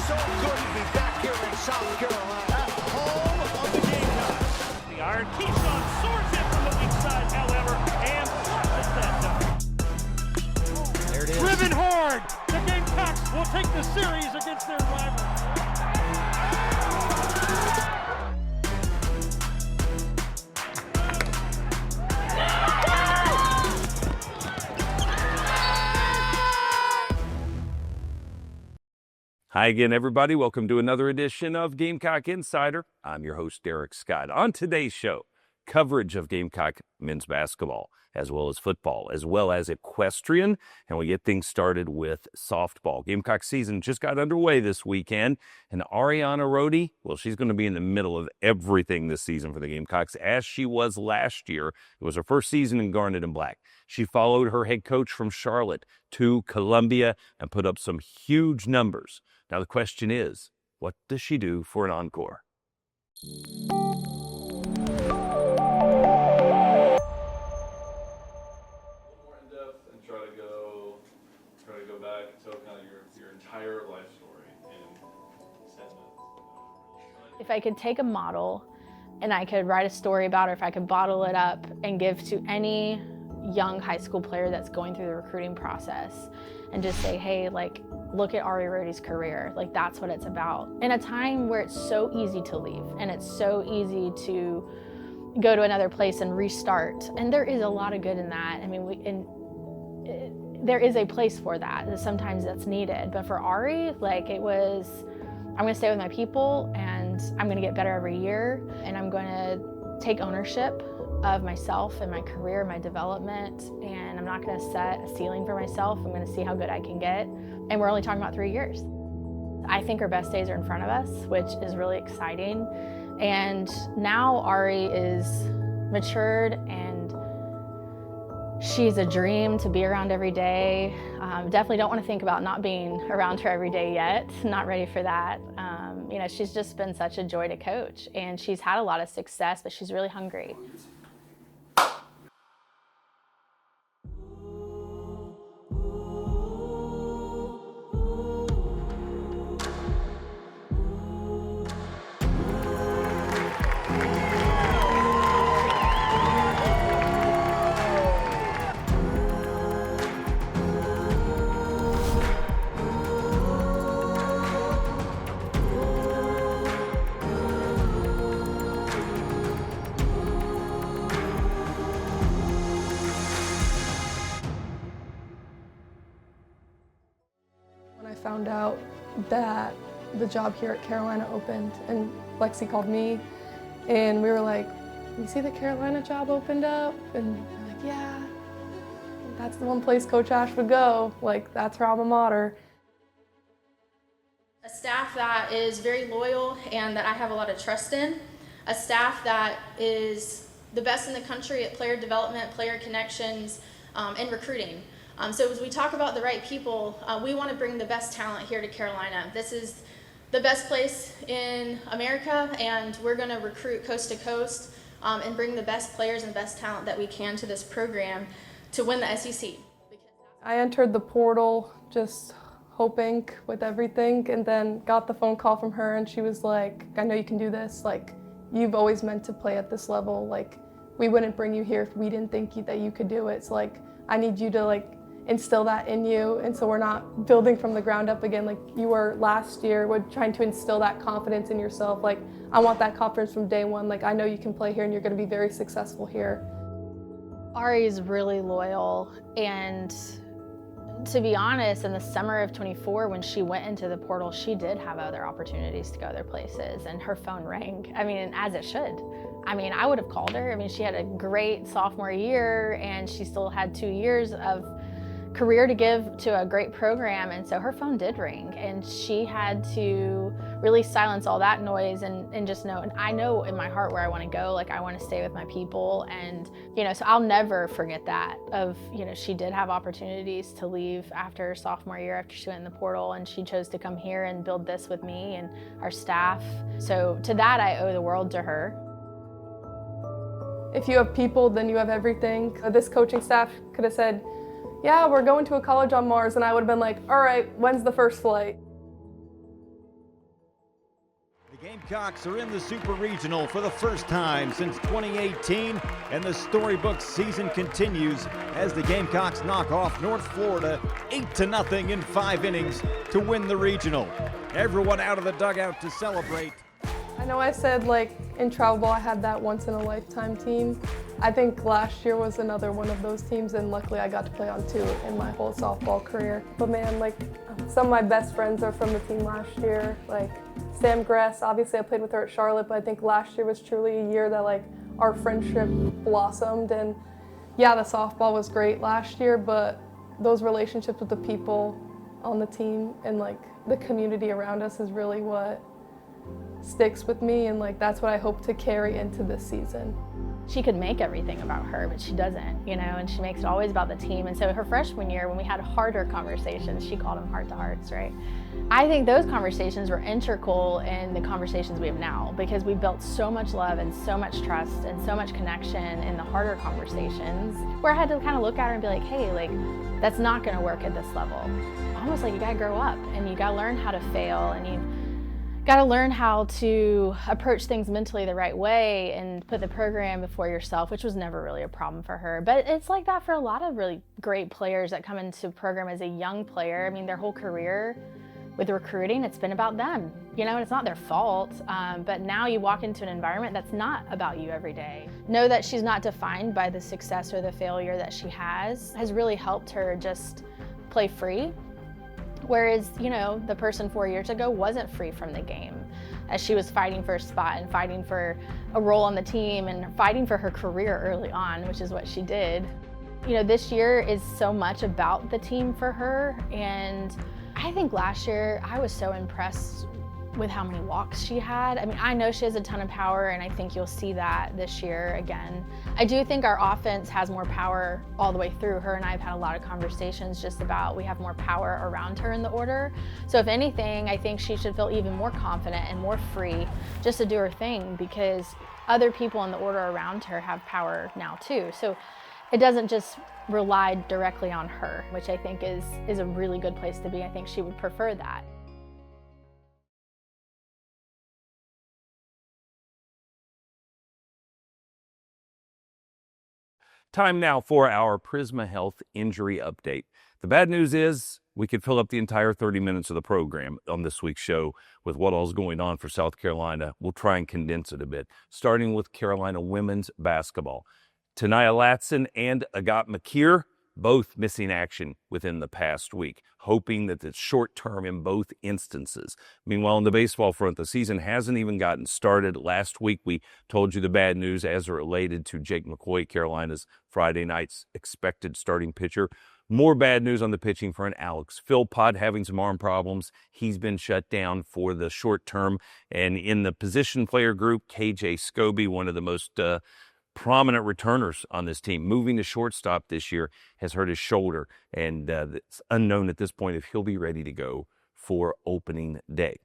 so good to be back here in South Carolina, home of the Gamecocks. The iron Keyshawn swords in from the weak side, however, and flushes that done. There it is. Driven hard, the Gamecocks will take the series against their rival. Hi again, everybody. Welcome to another edition of Gamecock Insider. I'm your host, Derek Scott. On today's show, coverage of Gamecock men's basketball, as well as football, as well as equestrian, and we get things started with softball. Gamecock season just got underway this weekend, and Ariana Rhodey, well, she's going to be in the middle of everything this season for the Gamecocks, as she was last year. It was her first season in Garnet and Black. She followed her head coach from Charlotte to Columbia and put up some huge numbers. Now the question is, what does she do for an encore? More in depth and try to go back and tell kind of your entire life story in 10 minutes. If I could take a model and I could write a story about her, if I could bottle it up and give to any young high school player that's going through the recruiting process and just say, hey, like, look at Ari Rhodey's career. Like, that's what it's about. In a time where it's so easy to leave and it's so easy to go to another place and restart. And there is a lot of good in that. I mean, there is a place for that. And sometimes that's needed. But for Ari, like, it was, I'm gonna stay with my people and I'm gonna get better every year. And I'm gonna take ownership of myself and my career, my development. And I'm not gonna set a ceiling for myself. I'm gonna see how good I can get. And we're only talking about 3 years. I think our best days are in front of us, which is really exciting. And now Ari is matured and she's a dream to be around every day. Definitely don't want to think about not being around her every day yet. Not ready for that. You know, she's just been such a joy to coach and she's had a lot of success, but she's really hungry. When I found out that the job here at Carolina opened and Lexi called me and we were like, you see the Carolina job opened up? And we're like, yeah, that's the one place Coach Ash would go. Like, that's her alma mater. A staff that is very loyal and that I have a lot of trust in. A staff that is the best in the country at player development, player connections, and recruiting. So as we talk about the right people, we want to bring the best talent here to Carolina. This is the best place in America, and we're going to recruit coast to coast and bring the best players and the best talent that we can to this program to win the SEC. I entered the portal just hoping with everything and then got the phone call from her and she was like, I know you can do this. Like, you've always meant to play at this level. Like, we wouldn't bring you here if we didn't think that you could do it. So like, I need you to like instill that in you, and so we're not building from the ground up again like you were last year. We're trying to instill that confidence in yourself. Like, I want that confidence from day one. Like, I know you can play here and you're going to be very successful here. Ari's really loyal, and to be honest, in the summer of 24, when she went into the portal, she did have other opportunities to go other places, and her phone rang. I mean, as it should. I mean, I would have called her. I mean, she had a great sophomore year, and she still had 2 years of career to give to a great program, and so her phone did ring, and she had to really silence all that noise and just know, and I know in my heart where I want to go. Like, I want to stay with my people, and so I'll never forget that of, she did have opportunities to leave after her sophomore year, after she went in the portal, and she chose to come here and build this with me and our staff. So to that, I owe the world to her. If you have people, then you have everything. This coaching staff could have said, yeah, we're going to a college on Mars, and I would have been like, all right, when's the first flight? The Gamecocks are in the Super Regional for the first time since 2018, and the storybook season continues as the Gamecocks knock off North Florida 8-0 in 5 innings to win the regional. Everyone out of the dugout to celebrate. I know I said in travel ball I had that once-in-a-lifetime team. I think last year was another one of those teams, and luckily I got to play on 2 in my whole softball career. But man, some of my best friends are from the team last year. Sam Gress, obviously I played with her at Charlotte, but I think last year was truly a year that our friendship blossomed. And yeah, the softball was great last year, but those relationships with the people on the team and the community around us is really what sticks with me, and that's what I hope to carry into this season. She could make everything about her, but she doesn't, and she makes it always about the team. And so her freshman year, when we had harder conversations, she called them heart-to-hearts, right? I think those conversations were integral in the conversations we have now, because we built so much love and so much trust and so much connection in the harder conversations, where I had to kind of look at her and be like, hey, that's not gonna work at this level. Almost you gotta grow up, and you gotta learn how to fail, and you got to learn how to approach things mentally the right way and put the program before yourself, which was never really a problem for her. But it's like that for a lot of really great players that come into the program as a young player. I mean, their whole career with recruiting, it's been about them, and it's not their fault. But now you walk into an environment that's not about you every day. Know that she's not defined by the success or the failure that she has really helped her just play free. Whereas, the person 4 years ago wasn't free from the game, as she was fighting for a spot and fighting for a role on the team and fighting for her career early on, which is what she did. This year is so much about the team for her, and I think last year I was so impressed with how many walks she had. I mean, I know she has a ton of power, and I think you'll see that this year again. I do think our offense has more power all the way through. Her and I have had a lot of conversations just about we have more power around her in the order. So if anything, I think she should feel even more confident and more free just to do her thing, because other people in the order around her have power now too. So it doesn't just rely directly on her, which I think is a really good place to be. I think she would prefer that. Time now for our Prisma Health injury update. The bad news is we could fill up the entire 30 minutes of the program on this week's show with what all's going on for South Carolina. We'll try and condense it a bit, starting with Carolina women's basketball. Tanaya Latson and Agat McKeer both missing action within the past week, hoping that it's short term in both instances. Meanwhile, on the baseball front, the season hasn't even gotten started. Last week, we told you the bad news as it related to Jake McCoy, Carolina's Friday night's expected starting pitcher. More bad news on the pitching front. Alex Philpott having some arm problems. He's been shut down for the short term. And in the position player group, KJ Scobie, one of the most prominent returners on this team, moving to shortstop this year, has hurt his shoulder, and it's unknown at this point if he'll be ready to go for opening day.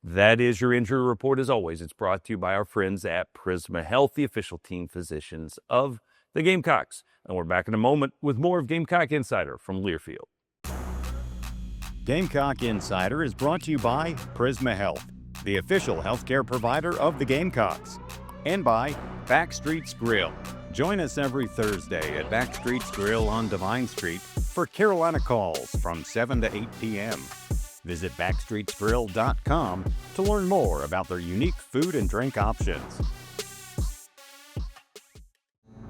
That is your injury report. As always, it's brought to you by our friends at Prisma Health, the official team physicians of the Gamecocks. And we're back in a moment with more of Gamecock Insider from Learfield. Gamecock Insider is brought to you by Prisma Health, the official healthcare provider of the Gamecocks, and by Backstreet's Grill. Join us every Thursday at Backstreet's Grill on Divine Street for Carolina calls from 7 to 8 p.m. Visit backstreetsgrill.com to learn more about their unique food and drink options.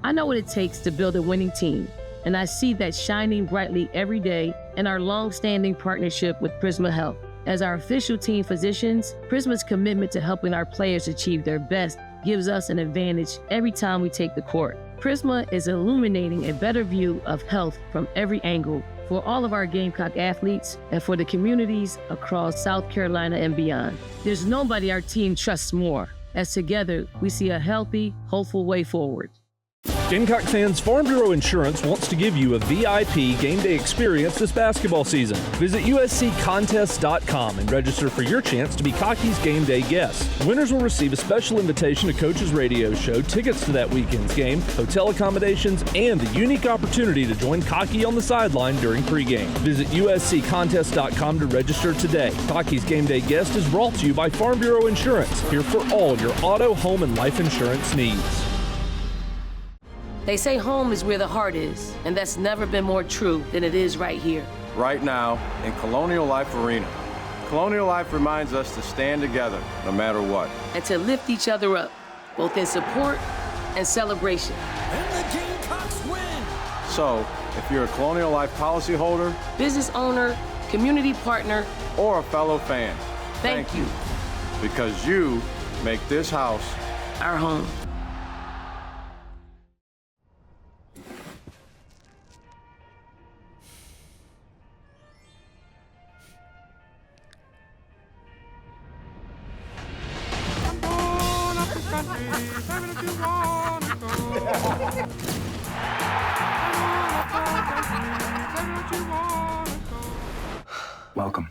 I know what it takes to build a winning team, and I see that shining brightly every day in our long-standing partnership with Prisma Health. As our official team physicians, Prisma's commitment to helping our players achieve their best gives us an advantage every time we take the court. Prisma is illuminating a better view of health from every angle for all of our Gamecock athletes and for the communities across South Carolina and beyond. There's nobody our team trusts more, as together we see a healthy, hopeful way forward. Gamecock fans, Farm Bureau Insurance wants to give you a VIP game day experience this basketball season. Visit usccontest.com and register for your chance to be Cocky's game day guest. Winners will receive a special invitation to Coach's radio show, tickets to that weekend's game, hotel accommodations, and the unique opportunity to join Cocky on the sideline during pregame. Visit usccontest.com to register today. Cocky's game day guest is brought to you by Farm Bureau Insurance, here for all your auto, home, and life insurance needs. They say home is where the heart is, and that's never been more true than it is right here. Right now in Colonial Life Arena. Colonial Life reminds us to stand together no matter what. And to lift each other up, both in support and celebration. And the Gamecocks win! So, if you're a Colonial Life policyholder, business owner, community partner, or a fellow fan, thank you. Because you make this house our home. Welcome.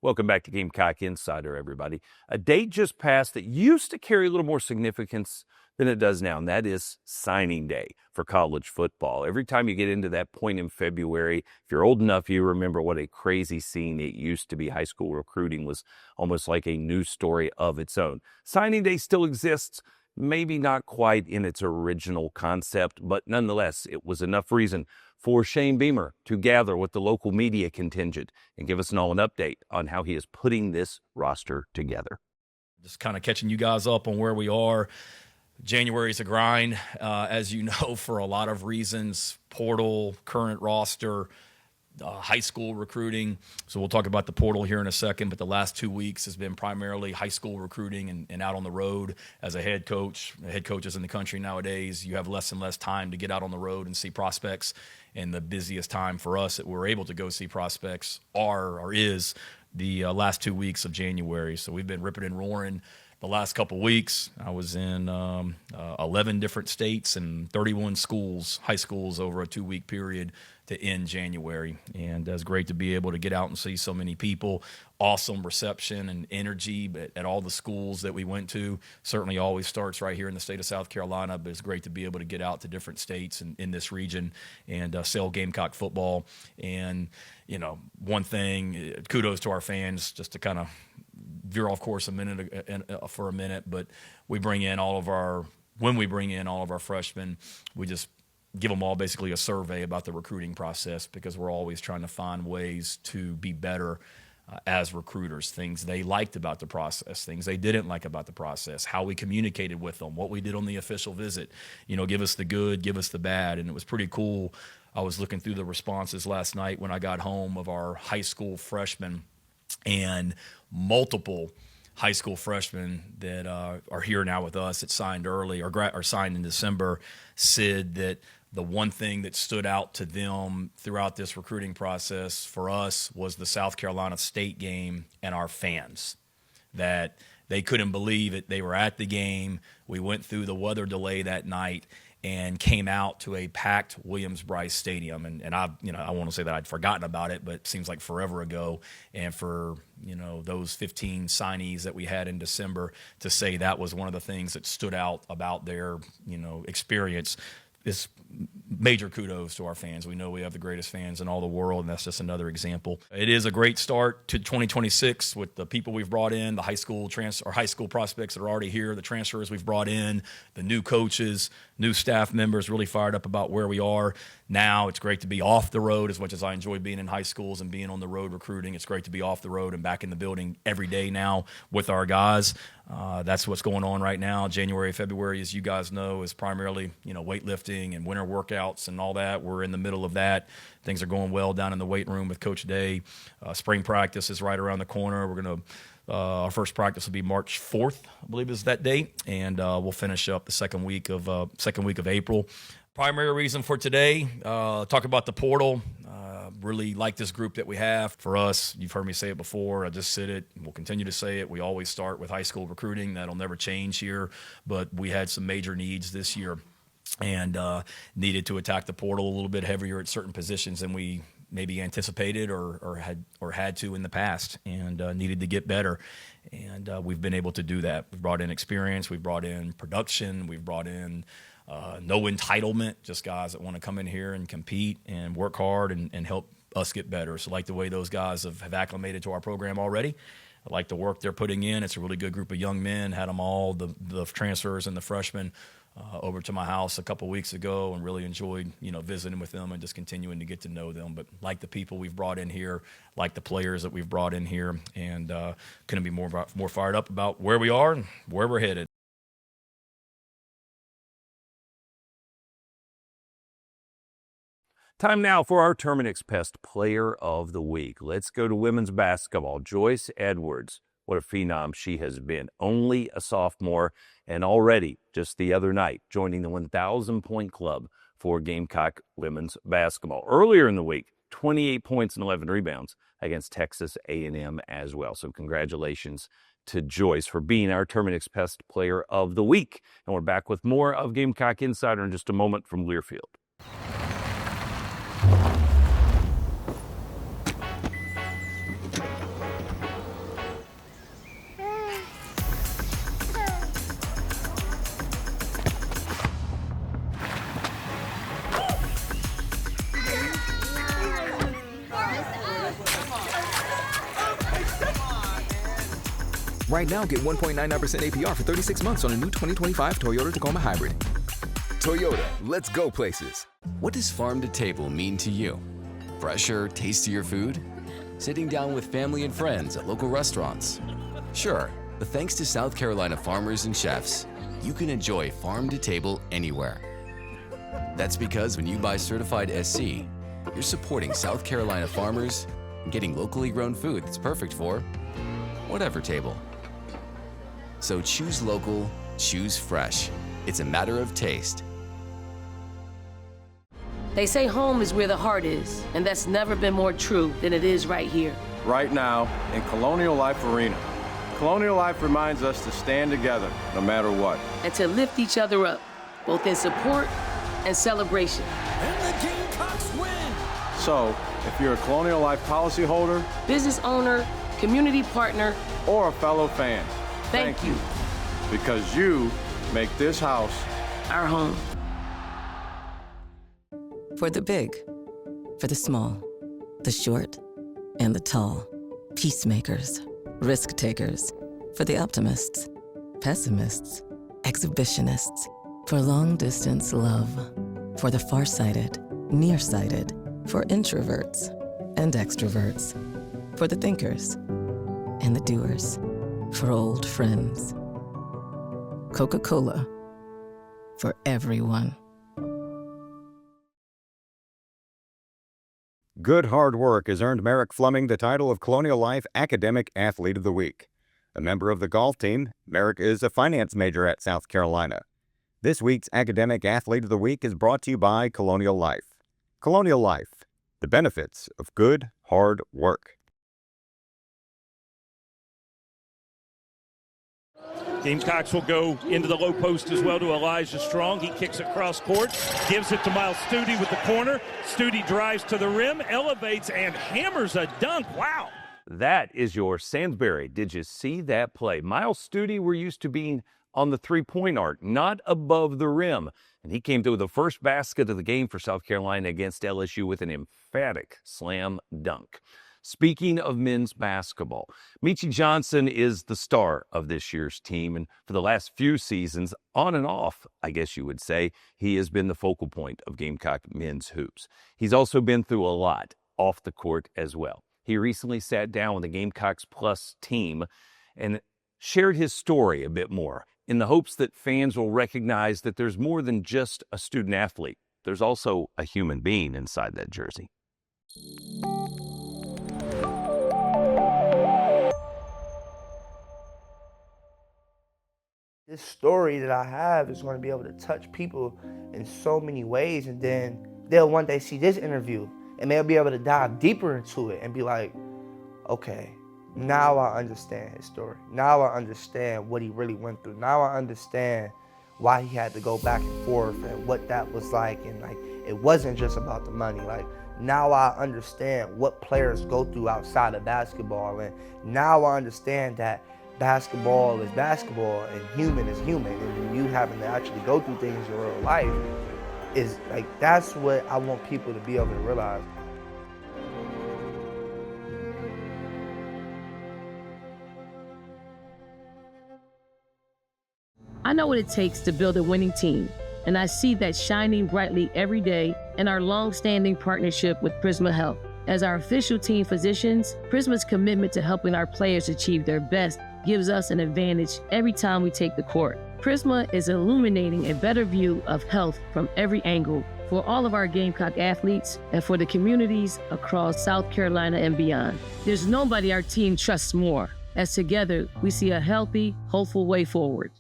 Welcome back to Gamecock Insider, everybody. A date just passed that used to carry a little more significance than it does now, and that is signing day for college football. Every time you get into that point in February, if you're old enough, you remember what a crazy scene it used to be. High school recruiting was almost like a news story of its own. Signing day still exists, maybe not quite in its original concept, but nonetheless, it was enough reason for Shane Beamer to gather with the local media contingent and give us all an update on how he is putting this roster together. Just kind of catching you guys up on where we are. January's a grind, as you know, for a lot of reasons. Portal, current roster, high school recruiting. So we'll talk about the portal here in a second, but the last 2 weeks has been primarily high school recruiting and out on the road as a head coach. Head coaches in the country nowadays, you have less and less time to get out on the road and see prospects. And the busiest time for us that we're able to go see prospects is the last 2 weeks of January. So we've been ripping and roaring the last couple weeks. I was in 11 different states and 31 schools, high schools, over a 2-week period to end January. And it's great to be able to get out and see so many people. Awesome reception and energy at all the schools that we went to. Certainly always starts right here in the state of South Carolina, but it's great to be able to get out to different states in this region and sell Gamecock football. And, you know, one thing, kudos to our fans, just to kind of veer off course for a minute, but when we bring in all of our freshmen, we just give them all basically a survey about the recruiting process, because we're always trying to find ways to be better as recruiters, things they liked about the process, things they didn't like about the process, how we communicated with them, what we did on the official visit, you know, give us the good, give us the bad. And it was pretty cool. I was looking through the responses last night when I got home of our high school freshmen, and multiple high school freshmen that are here now with us that signed early or signed in December said that the one thing that stood out to them throughout this recruiting process for us was the South Carolina State game and our fans, that they couldn't believe it. They were at the game. We went through the weather delay that night and came out to a packed Williams-Brice Stadium. And I want to say that I'd forgotten about it, but it seems like forever ago. And for, you know, those 15 signees that we had in December to say that was one of the things that stood out about their, you know, experience is major kudos to our fans. We know we have the greatest fans in all the world, and that's just another example. It is a great start to 2026 with the people we've brought in, the high school prospects that are already here, the transfers we've brought in, the new coaches, new staff members, really fired up about where we are. Now it's great to be off the road. As much as I enjoy being in high schools and being on the road recruiting, it's great to be off the road and back in the building every day now with our guys. That's what's going on right now. January, February, as you guys know, is primarily, you know, weightlifting and winter workouts and all that. We're in the middle of that. Things are going well down in the weight room with Coach Day. Spring practice is right around the corner. We're going to our first practice will be March 4th, I believe is that date, and we'll finish up the second week of April. Primary reason for today, talk about the portal. Really like this group that we have. For us, you've heard me say it before, I just said it, and we'll continue to say it. We always start with high school recruiting. That'll never change here, but we had some major needs this year and needed to attack the portal a little bit heavier at certain positions than we maybe anticipated or had to in the past, and needed to get better. And we've been able to do that. We've brought in experience, we've brought in production, we've brought in no entitlement, just guys that want to come in here and compete and work hard and help us get better. So I like the way those guys have acclimated to our program already. I like the work they're putting in. It's a really good group of young men. Had them all, the transfers and the freshmen, over to my house a couple weeks ago, and really enjoyed, visiting with them and just continuing to get to know them. But like the people we've brought in here, like the players that we've brought in here, and couldn't be more fired up about where we are and where we're headed. Time now for our Terminix Pest Player of the Week. Let's go to women's basketball. Joyce Edwards. What a phenom she has been. Only a sophomore, and already, just the other night, joining the 1,000-point club for Gamecock women's basketball. Earlier in the week, 28 points and 11 rebounds against Texas A&M as well. So congratulations to Joyce for being our Terminix Pest Player of the Week. And we're back with more of Gamecock Insider in just a moment from Learfield. Right now, get 1.99% APR for 36 months on a new 2025 Toyota Tacoma Hybrid. Toyota, let's go places. What does farm to table mean to you? Fresher, tastier food? Sitting down with family and friends at local restaurants? Sure, but thanks to South Carolina farmers and chefs, you can enjoy farm to table anywhere. That's because when you buy certified SC, you're supporting South Carolina farmers and getting locally grown food that's perfect for whatever table. So choose local, choose fresh. It's a matter of taste. They say home is where the heart is, and that's never been more true than it is right here. Right now, in Colonial Life Arena. Colonial Life reminds us to stand together, no matter what. And to lift each other up, both in support and celebration. And the Gamecocks win! So, if you're a Colonial Life policyholder, business owner, community partner, or a fellow fan, thank you. Because you make this house our home. For the big, for the small, the short, and the tall. Peacemakers, risk takers. For the optimists, pessimists, exhibitionists. For long distance love. For the farsighted, nearsighted. For introverts and extroverts. For the thinkers and the doers. For old friends. Coca-Cola. For everyone. Good hard work has earned Merrick Fleming the title of Colonial Life Academic Athlete of the Week. A member of the golf team, Merrick is a finance major at South Carolina. This week's Academic Athlete of the Week is brought to you by Colonial Life. Colonial Life, the benefits of good, hard work. Gamecocks will go into the low post as well to Elijah Strong. He kicks it cross court, gives it to Miles Studi with the corner. Studi drives to the rim, elevates, and hammers a dunk. Wow. That is your Sainsbury. Did you see that play? Miles Studi, we're used to being on the three-point arc, not above the rim. And he came through the first basket of the game for South Carolina against LSU with an emphatic slam dunk. Speaking of men's basketball, Meechie Johnson is the star of this year's team, and for the last few seasons, on and off, I guess you would say, he has been the focal point of Gamecock men's hoops. He's also been through a lot off the court as well. He recently sat down with the Gamecocks Plus team and shared his story a bit more in the hopes that fans will recognize that there's more than just a student athlete. There's also a human being inside that jersey. This story that I have is going to be able to touch people in so many ways, and then they'll one day see this interview and they'll be able to dive deeper into it and be like, okay, now I understand his story. Now I understand what he really went through. Now I understand why he had to go back and forth and what that was like. And like, it wasn't just about the money. Like, now I understand what players go through outside of basketball. And now I understand that basketball is basketball and human is human. And you having to actually go through things in real life is like, that's what I want people to be able to realize. I know what it takes to build a winning team, and I see that shining brightly every day in our long-standing partnership with Prisma Health. As our official team physicians, Prisma's commitment to helping our players achieve their best gives us an advantage every time we take the court. Prisma is illuminating a better view of health from every angle for all of our Gamecock athletes and for the communities across South Carolina and beyond. There's nobody our team trusts more, as together we see a healthy, hopeful way forward.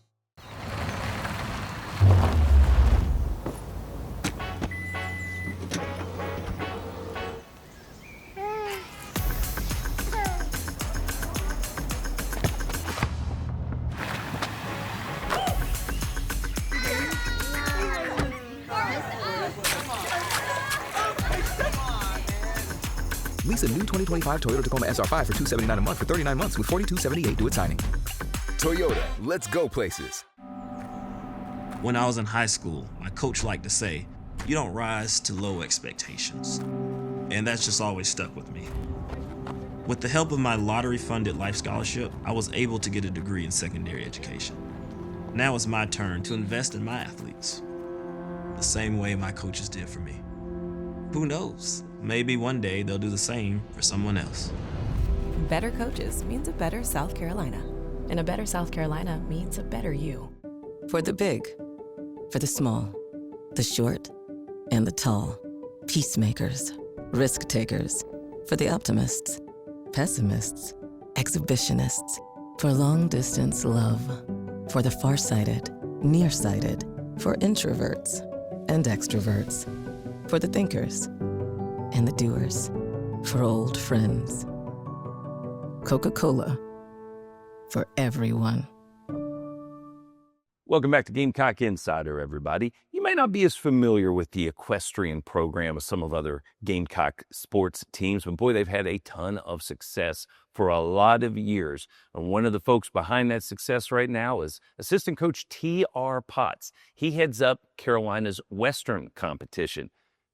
Lease a new 2025 Toyota Tacoma SR5 for $279 a month for 39 months with $42.78 due at signing. Toyota, let's go places. When I was in high school, my coach liked to say, you don't rise to low expectations. And that's just always stuck with me. With the help of my lottery-funded life scholarship, I was able to get a degree in secondary education. Now it's my turn to invest in my athletes, the same way my coaches did for me. Who knows? Maybe one day they'll do the same for someone else. Better coaches means a better South Carolina. And a better South Carolina means a better you. For the big, for the small, the short, and the tall. Peacemakers, risk takers. For the optimists, pessimists, exhibitionists. For long distance love. For the farsighted, nearsighted. For introverts and extroverts. For the thinkers and the doers, for old friends. Coca-Cola, for everyone. Welcome back to Gamecock Insider, everybody. You may not be as familiar with the equestrian program as some of other Gamecock sports teams, but boy, they've had a ton of success for a lot of years. And one of the folks behind that success right now is assistant coach T.R. Potts. He heads up Carolina's Western competition.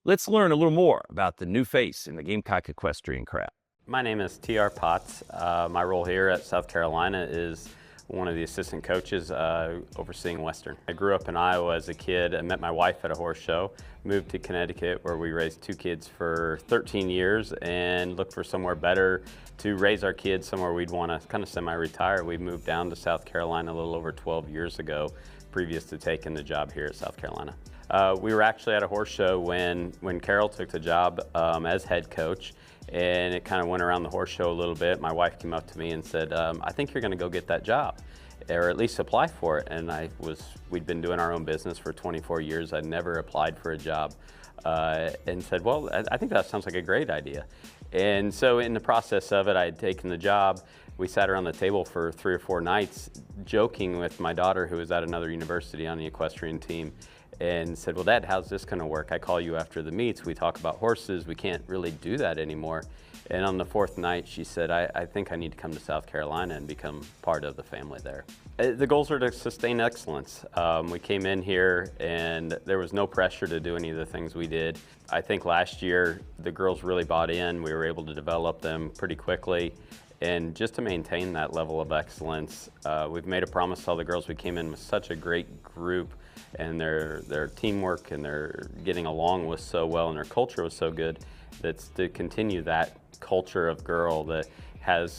Let's learn a little more about the new face in the Gamecock equestrian crowd. My name is T.R. Potts. My role here at South Carolina is one of the assistant coaches overseeing Western. I grew up in Iowa as a kid. I met my wife at a horse show, moved to Connecticut where we raised 2 kids for 13 years and looked for somewhere better to raise our kids, somewhere we'd want to kind of semi-retire. We moved down to South Carolina a little over 12 years ago, previous to taking the job here at South Carolina. We were actually at a horse show when Carol took the job as head coach, and it kind of went around the horse show a little bit. My wife came up to me and said, I think you're going to go get that job, or at least apply for it. And we'd been doing our own business for 24 years. I'd never applied for a job, and said, well, I think that sounds like a great idea. And so in the process of it, I had taken the job. We sat around the table for 3 or 4 nights, joking with my daughter, who was at another university on the equestrian team, and said, well, Dad, how's this going to work? I call you after the meets. We talk about horses. We can't really do that anymore. And on the 4th night, she said, I think I need to come to South Carolina and become part of the family there. The goals are to sustain excellence. We came in here and there was no pressure to do any of the things we did. I think last year, the girls really bought in. We were able to develop them pretty quickly. And just to maintain that level of excellence, we've made a promise to all the girls. We came in with such a great group, and their teamwork and their getting along was so well, and their culture was so good. That's to continue that culture of girl that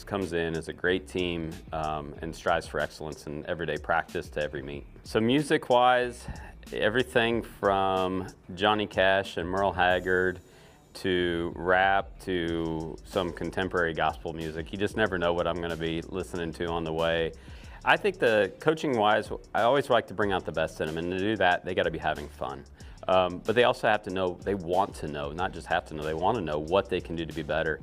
comes in as a great team and strives for excellence in everyday practice to every meet. So music-wise, everything from Johnny Cash and Merle Haggard to rap to some contemporary gospel music. You just never know what I'm going to be listening to on the way. I think the coaching-wise, I always like to bring out the best in them, and to do that, they got to be having fun. But they also have to know, they want to know, not just have to know, they want to know what they can do to be better.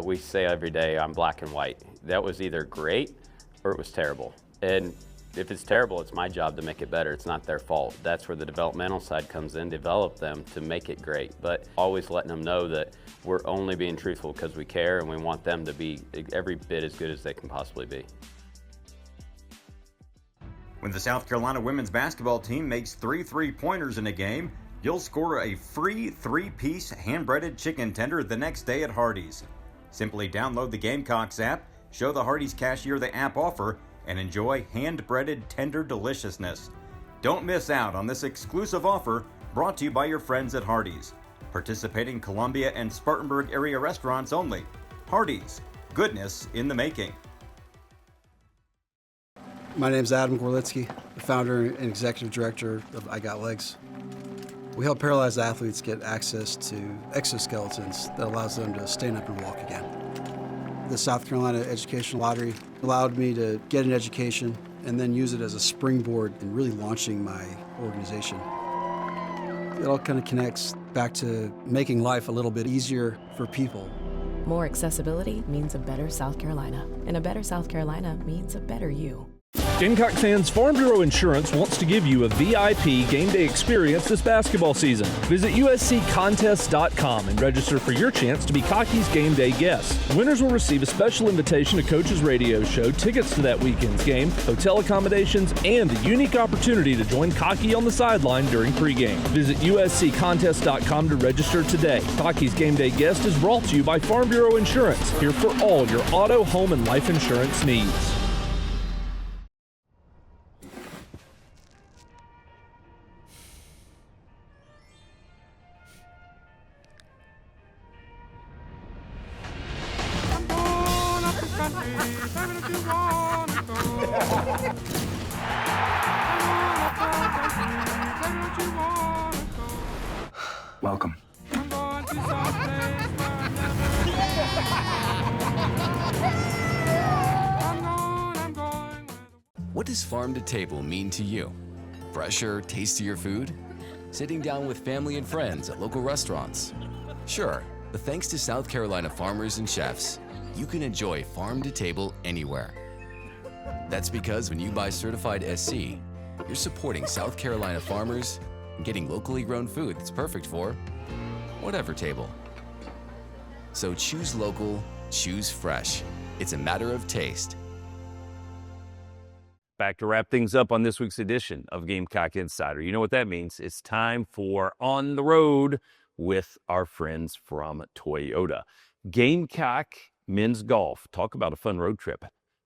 We say every day, I'm black and white. That was either great or it was terrible. And if it's terrible, it's my job to make it better. It's not their fault. That's where the developmental side comes in, develop them to make it great. But always letting them know that we're only being truthful because we care and we want them to be every bit as good as they can possibly be. When the South Carolina women's basketball team makes 3 3-pointers in a game, you'll score a free 3-piece hand-breaded chicken tender the next day at Hardee's. Simply download the Gamecocks app, show the Hardee's cashier the app offer, and enjoy hand-breaded tender deliciousness. Don't miss out on this exclusive offer brought to you by your friends at Hardee's. Participating Columbia and Spartanburg area restaurants only. Hardee's, goodness in the making. My name is Adam Gorlitsky, the founder and executive director of I Got Legs. We help paralyzed athletes get access to exoskeletons that allows them to stand up and walk again. The South Carolina Education Lottery allowed me to get an education and then use it as a springboard in really launching my organization. It all kind of connects back to making life a little bit easier for people. More accessibility means a better South Carolina, and a better South Carolina means a better you. Gamecock fans, Farm Bureau Insurance wants to give you a VIP game day experience this basketball season. Visit usccontest.com and register for your chance to be Cocky's game day guest. Winners will receive a special invitation to Coach's radio show, tickets to that weekend's game, hotel accommodations, and a unique opportunity to join Cocky on the sideline during pregame. Visit usccontest.com to register today. Cocky's game day guest is brought to you by Farm Bureau Insurance, here for all your auto, home, and life insurance needs. Welcome. What does farm to table mean to you? Fresher, tastier food? Sitting down with family and friends at local restaurants? Sure, but thanks to South Carolina farmers and chefs, you can enjoy farm to table anywhere. That's because when you buy certified SC, you're supporting South Carolina farmers and getting locally grown food that's perfect for whatever table. So choose local, choose fresh. It's a matter of taste. Back to wrap things up on this week's edition of Gamecock Insider. You know what that means. It's time for On the Road with our friends from Toyota. Gamecock Men's Golf. Talk about a fun road trip.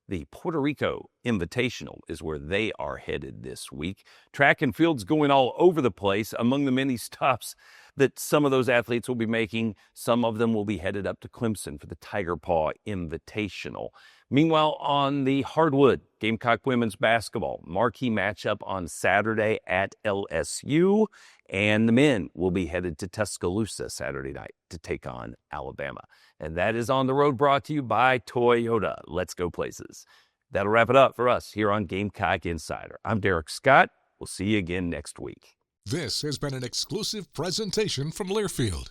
The Puerto Rico Invitational is where they are headed this week. Track and field's going all over the place. Among the many stops that some of those athletes will be making, some of them will be headed up to Clemson for the Tiger Paw Invitational. Meanwhile, on the hardwood, Gamecock women's basketball, marquee matchup on Saturday at LSU, and the men will be headed to Tuscaloosa Saturday night to take on Alabama. And that is On the Road, brought to you by Toyota. Let's go places. That'll wrap it up for us here on Gamecock Insider. I'm Derek Scott. We'll see you again next week. This has been an exclusive presentation from Learfield.